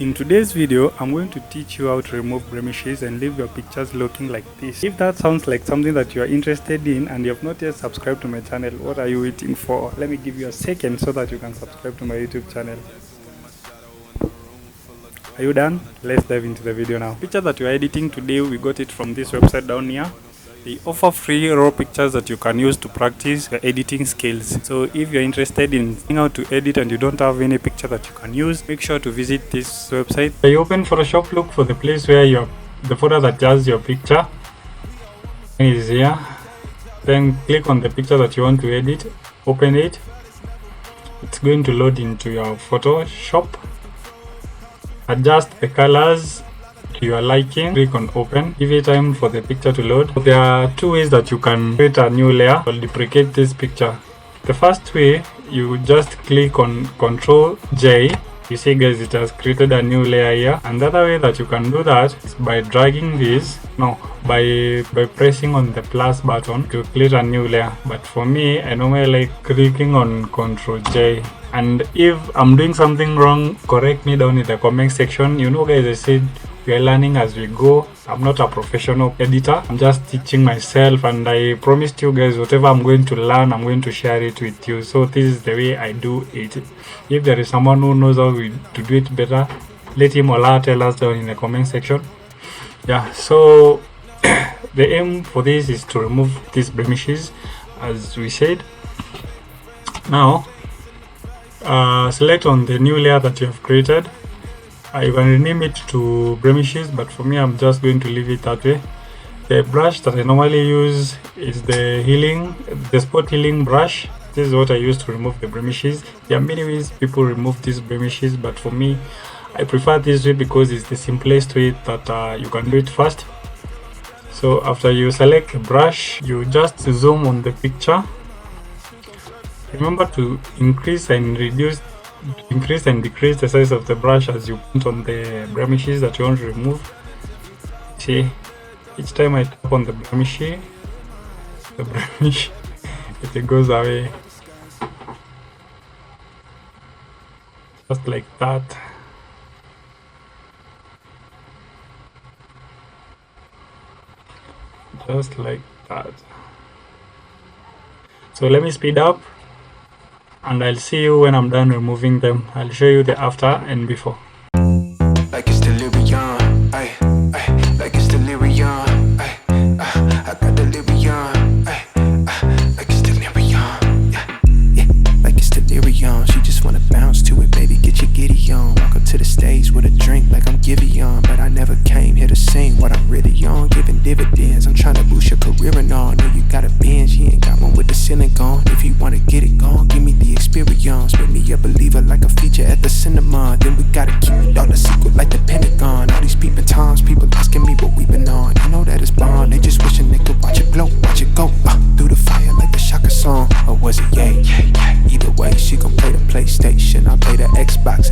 In today's video, I'm going to teach you how to remove blemishes and leave your pictures looking like this. If that sounds like something that you are interested in and you have not yet subscribed to my channel, what are you waiting for? Let me give you a second so that you can subscribe to my YouTube channel. Are you done? Let's dive into the video now. Picture that we are editing today, we got it from this website down here. They offer free raw pictures that you can use to practice your editing skills. So if you're interested in how to edit and you don't have any picture that you can use, make sure to visit this website. When you open Photoshop, look for the place where the photo that has your picture is here. Then click on the picture that you want to edit, open it. It's going to load into your Photoshop. Adjust the colors to your liking, click on open, give it time for the picture to load. There are two ways that you can create a new layer or duplicate this picture. The first way, you just click on Ctrl J. You see guys, it has created a new layer here. And the other way that you can do that is by dragging this, by pressing on the plus button to create a new layer. But for me, I normally like clicking on Ctrl J. And if I'm doing something wrong, correct me down in the comment section. You know guys, I said we are learning as we go. I'm not a professional editor, I'm just teaching myself, and I promised you guys whatever I'm going to learn, I'm going to share it with you. So this is the way I do it. If there is someone who knows how to do it better, let him or her tell us down in the comment section. Yeah, so the aim for this is to remove these blemishes, as we said. Now select on the new layer that you have created. You can rename it to blemishes, but for me, I'm just going to leave it that way. The brush that I normally use is the spot healing brush. This is what I use to remove the blemishes. There are many ways people remove these blemishes, but for me, I prefer this way because it's the simplest way that you can do it first. So after you select the brush, you just zoom on the picture. Remember to increase and decrease the size of the brush as you put on the blemishes that you want to remove. See, each time I tap on the blemish, it goes away. Just like that. Just like that. So let me speed up, and I'll see you when I'm done removing them. I'll show you the after and before. Like it's delirium, ay, ay, like it's delirium, ay, I got delirium, ay, like it's delirium, yeah, like it's delirium. She just wanna bounce to it, baby, get your giddy on. Walk up to the stage with a drink like I'm Giveon, but I never came here to sing what I'm really on. Giving dividends, I'm trying to boost your career and all. Know you got a binge, you ain't got one with the ceiling gone. If you wanna get it gone, give me the experience. Make me a believer like a feature at the cinema. Then we gotta keep it all a secret like the Pentagon. All these peeping times, people asking me what we been on. You know that it's bond, they just wishing they could watch it blow, watch it go through the fire like the Shaka song. Or was it yay? Either way, she gon' play the PlayStation, I play the Xbox,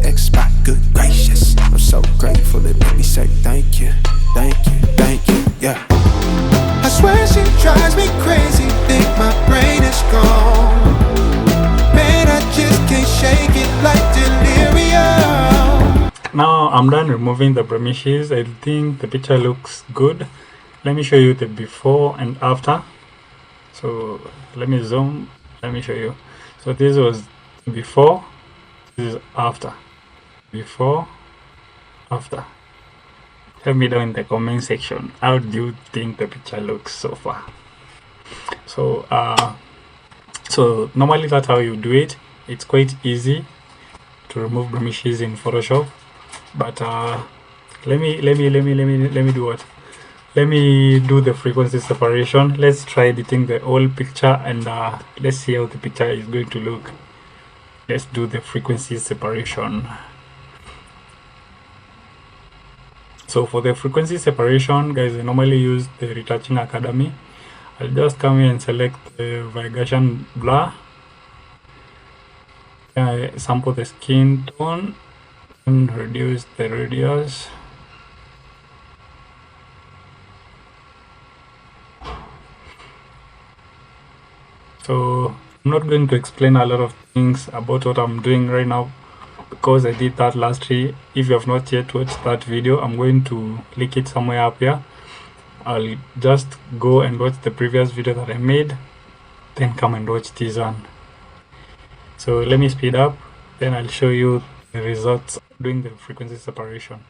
good gracious. I'm so grateful, it made me say thank you, thank you, thank you, yeah. I swear she drives me crazy, think my brain is gone. Man, I just can't shake it like delirium. Now I'm done removing the blemishes. I think the picture looks good. Let me show you the before and after. So let me zoom, let me show you. So this was before, this is after. Before, after. Tell me down in the comment section, how do you think the picture looks so far? So so normally that's how you do it. It's quite easy to remove blemishes in Photoshop, but let me do what? Let me do the frequency separation. Let's try editing the whole picture, and let's see how the picture is going to look. Let's do the frequency separation. So for the frequency separation, guys, I normally use the Retouching Academy. I'll just come here and select the Gaussian blur. I sample the skin tone and reduce the radius. So I'm not going to explain a lot of things about what I'm doing right now, because I did that last year. If you have not yet watched that video, I'm going to link it somewhere up here. I'll just go and watch the previous video that I made, then come and watch this one. So let me speed up, then I'll show you the results doing the frequency separation.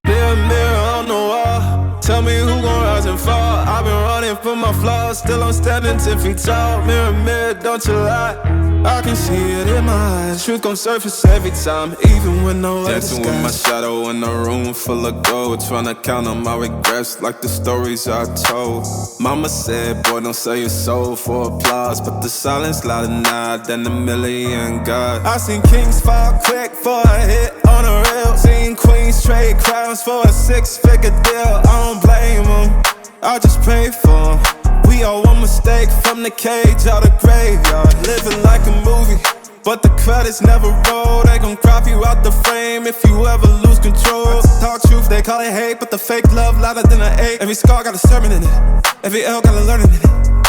Mirror, mirror on the wall, tell me who gon' rise and fall. I've been running from my flaws, still I'm standing 10 feet tall. Mirror, mirror, don't you lie, I can see it in my eyes. Truth gon' surface every time, even when no other dancing with my shadow in a room full of gold, trying to count on my regrets like the stories I told. Mama said, boy, don't sell your soul for applause, but the silence louder now than a million gods. I seen kings fall quick for a hit on a reel, seen queens trade crowns for a 6-figure deal. I don't blame them, I just pray for them. We all one mistake from the cage out the graveyard, living like a movie, but the credits never roll. They gon' crop you out the frame if you ever lose control. Talk truth, they call it hate, but the fake love louder than an ache. Every scar got a sermon in it, every L got a learning in it.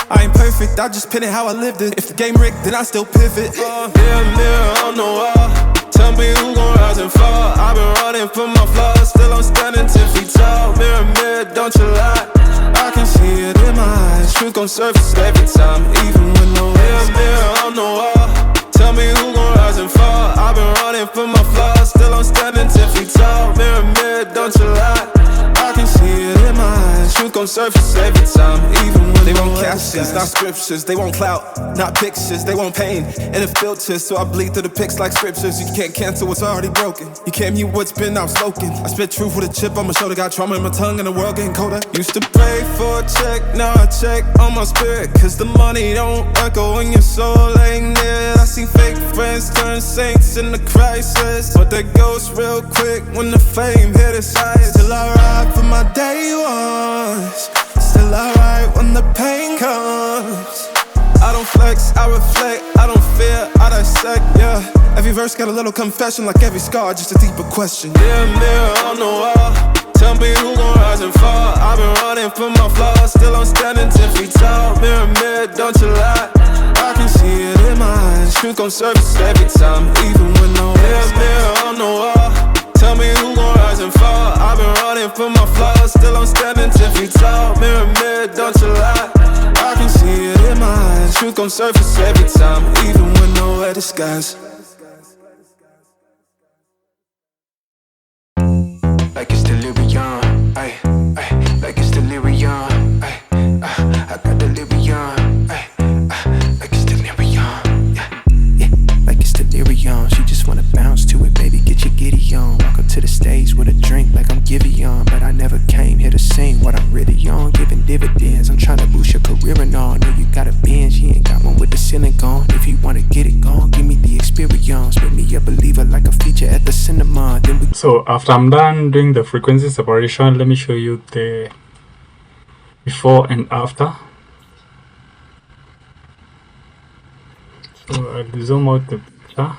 I ain't perfect, I just pin it how I lived it. If the game rigged, then I still pivot. Mirror, mirror on the wall, tell me who gon' rise and fall. I've been running from my flaws, still I'm standing 10 feet tall. Mirror, mirror, don't you lie, I can see it in my eyes. Truth gon' surface every time, even when no mirror, mirror on the wall, tell me who gon' rise and fall. I've been running from my flaws, still I'm standing 10 feet tall. Mirror, mirror, don't you lie, I can see it in my eyes. Truth gon' surface every time, even when they want captions, not scriptures. They want clout, not pictures. They want pain and a filter, so I bleed through the pics like scriptures. You can't cancel what's already broken, you can't mute what's been outspoken. I spit truth with a chip on my shoulder, got trauma in my tongue and the world getting colder. Used to pray for a check, now I check on my spirit, cause the money don't echo when your soul ain't near. I see fake friends turn saints in the crisis, but they ghost real quick when the fame hit its highest. Still I ride for my day ones, still I ride when the pain comes. I don't flex, I reflect, I don't fear, I dissect, yeah. Every verse got a little confession, like every scar, just a deeper question. Mirror, mirror on the wall, tell me who gon' rise and fall. I've been running from my flaws, still I'm standing 10 feet tall. Mirror, mirror, don't you lie, I can see it in my eyes. Truth gon' surface every time, even when no mirror, mirror on the wall, tell me who gon' rise and fall. I've been running from my flaws, still I'm standing 10 feet tall. Mirror, mirror, don't you lie, I can see it in my eyes. Truth gon' surface every time, even when nowhere disguise. Like it's delirium, ay, ay, like it's delirium, ay, I got delirium, ay, like it's delirium, yeah, yeah, like it's delirium. She just wanna bounce to it, baby, get your giddy on. Walk up to the stage with a drink like I'm Giveon, but I never came here to sing what I'm really on. Giving dividends, I'm trying to boost your career and all. Know you got a binge, you ain't got one with the ceiling gone. If you wanna get it gone, give me the experience. Make me a believer like a feature at the cinema. Then we. So after I'm done doing the frequency separation, let me show you the before and after. So I'll zoom out the picture.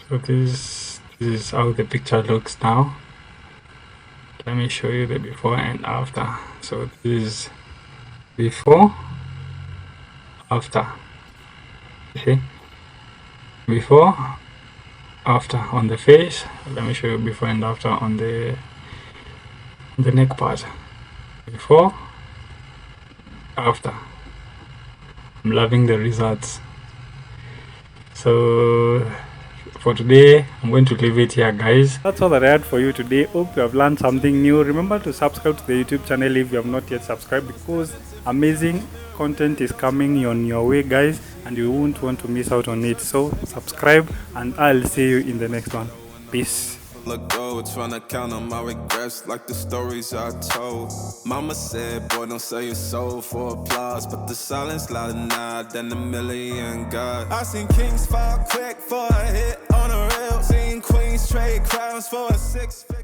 So this is how the picture looks now. Let me show you the before and after. So this is before, after. Okay, before, after on the face. Let me show you before and after on the neck part. Before, after. I'm loving the results. So for today, I'm going to leave it here, guys. That's all that I had for you today. Hope you have learned something new. Remember to subscribe to the YouTube channel if you have not yet subscribed, because amazing content is coming on your way, guys, and you won't want to miss out on it. So subscribe, and I'll see you in the next one. Peace. Let go, trying to count on my regrets like the stories I told. Mama said, boy, don't sell your soul for applause, but the silence louder now than a million gods. I seen kings fall quick for a hit on a reel, seen queens trade crowns for a 6-figure.